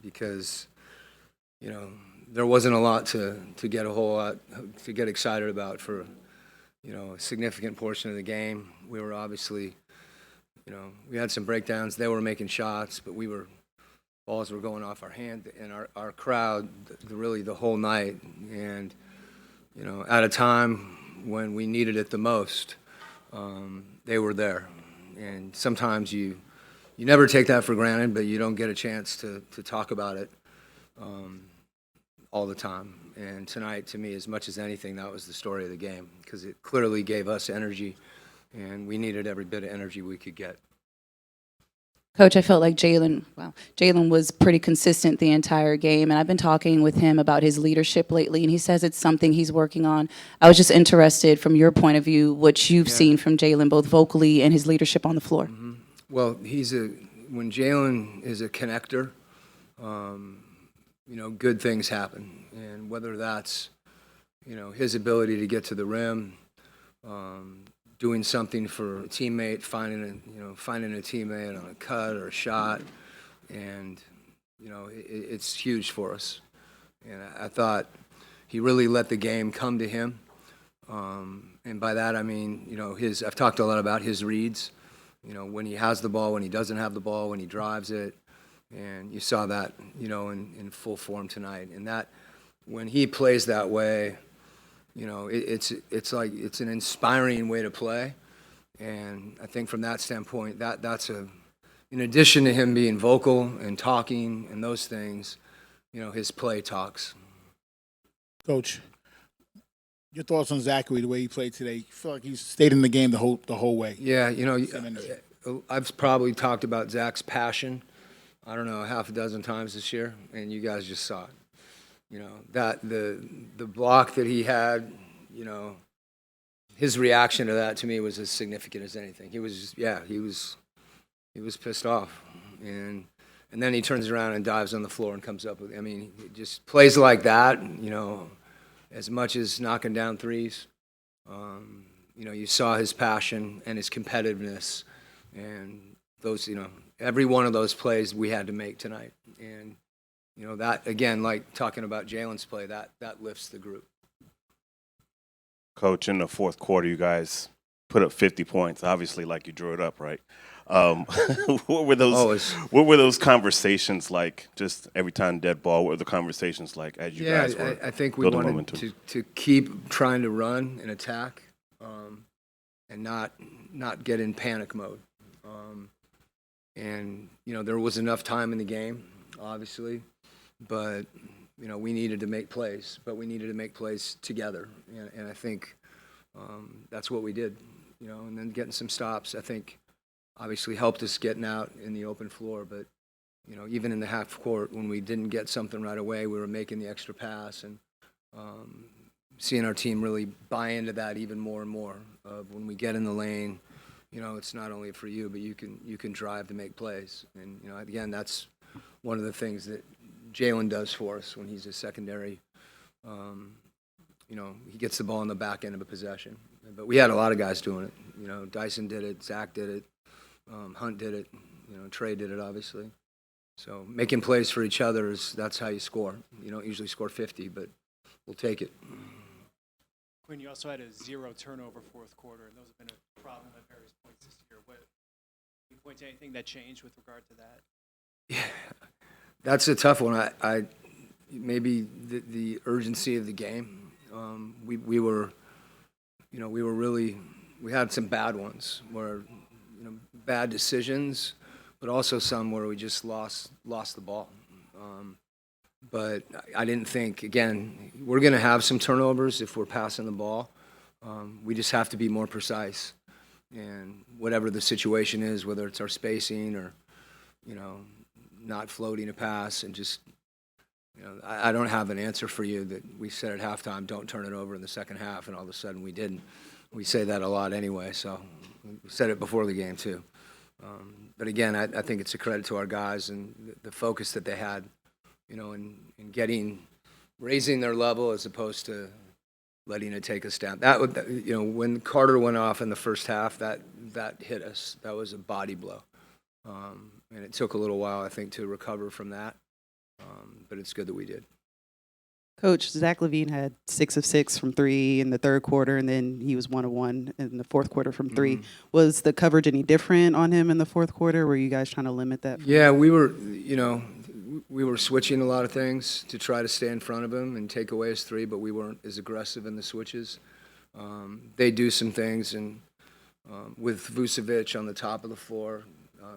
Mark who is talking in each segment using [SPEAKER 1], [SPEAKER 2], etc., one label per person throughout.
[SPEAKER 1] because, there wasn't a lot to get a whole lot to get excited about for, a significant portion of the game. We were obviously, we had some breakdowns. They were making shots, but balls were going off our hand, and our crowd, really the whole night, and, at a time when we needed it the most, they were there. And sometimes you never take that for granted, but you don't get a chance to talk about it all the time. And tonight, to me, as much as anything, that was the story of the game, because it clearly gave us energy, and we needed every bit of energy we could get.
[SPEAKER 2] Coach, I felt like Jalen was pretty consistent the entire game, and I've been talking with him about his leadership lately, and he says it's something he's working on. I was just interested, from your point of view, what you've seen from Jalen, both vocally and his leadership on the floor.
[SPEAKER 1] Mm-hmm. Well, when Jalen is a connector, good things happen, and whether that's, his ability to get to the rim, doing something for a teammate, finding a teammate on a cut or a shot, and it's huge for us. And I thought he really let the game come to him, and by that I mean I've talked a lot about his reads, when he has the ball, when he doesn't have the ball, when he drives it, and you saw that in full form tonight. And that when he plays that way, it's like it's an inspiring way to play, and I think from that standpoint, that's in addition to him being vocal and talking and those things, his play talks.
[SPEAKER 3] Coach, your thoughts on Zachary, the way he played today? You feel like he stayed in the game the whole way?
[SPEAKER 1] Yeah, I've probably talked about Zach's passion, I don't know, half a dozen times this year, and you guys just saw it. That the block that he had, his reaction to that to me was as significant as anything. He was pissed off, and then he turns around and dives on the floor and comes up with. Just plays like that. As much as knocking down threes, you saw his passion and his competitiveness, and those, every one of those plays we had to make tonight, and. That, again, like talking about Jalen's play, that lifts the group.
[SPEAKER 4] Coach, in the fourth quarter, you guys put up 50 points, obviously like you drew it up, right? What were those conversations like, just every time dead ball? What were the conversations like as you guys were
[SPEAKER 1] I think we wanted
[SPEAKER 4] momentum?
[SPEAKER 1] to keep trying to run and attack, and not get in panic mode. There was enough time in the game, obviously. But, we needed to make plays, but we needed to make plays together. And I think that's what we did, and then getting some stops, I think, obviously helped us getting out in the open floor. But, even in the half court, when we didn't get something right away, we were making the extra pass and seeing our team really buy into that even more and more. When we get in the lane, it's not only for you, but you can drive to make plays. And, again, that's one of the things that Jalen does for us when he's a secondary. He gets the ball in the back end of a possession. But we had a lot of guys doing it. Dyson did it, Zach did it, Hunt did it, Trey did it, obviously. So making plays for each other that's how you score. You don't usually score 50, but we'll take it.
[SPEAKER 5] Quinn, you also had a 0 turnover fourth quarter, and those have been a problem at various points this year. Can you point to anything that changed with regard to that?
[SPEAKER 1] Yeah. That's a tough one. I maybe the urgency of the game. We were we had some bad ones where bad decisions, but also some where we just lost the ball. But I didn't think, again, we're going to have some turnovers if we're passing the ball. We just have to be more precise, and whatever the situation is, whether it's our spacing or not floating a pass, and just, I don't have an answer for you that we said at halftime, don't turn it over in the second half, and all of a sudden we didn't. We say that a lot anyway, so we said it before the game too. But again, I think it's a credit to our guys and the focus that they had, in raising their level as opposed to letting it take us down. That would, when Carter went off in the first half, that hit us. That was a body blow. And it took a little while, I think, to recover from that. but it's good that we did.
[SPEAKER 6] Coach, Zach LaVine had 6 of 6 from 3 in the third quarter, and then he was 1 of 1 in the fourth quarter from 3. Was the coverage any different on him in the fourth quarter? Were you guys trying to limit that?
[SPEAKER 1] Yeah, we were, we were switching a lot of things to try to stay in front of him and take away his three, but we weren't as aggressive in the switches. They do some things, and with Vucevic on the top of the floor,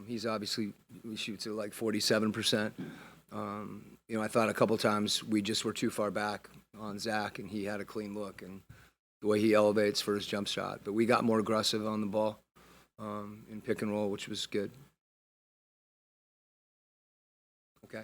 [SPEAKER 1] he shoots at like 47%. I thought a couple times we just were too far back on Zach, and he had a clean look, and the way he elevates for his jump shot. But we got more aggressive on the ball in pick and roll, which was good. Okay.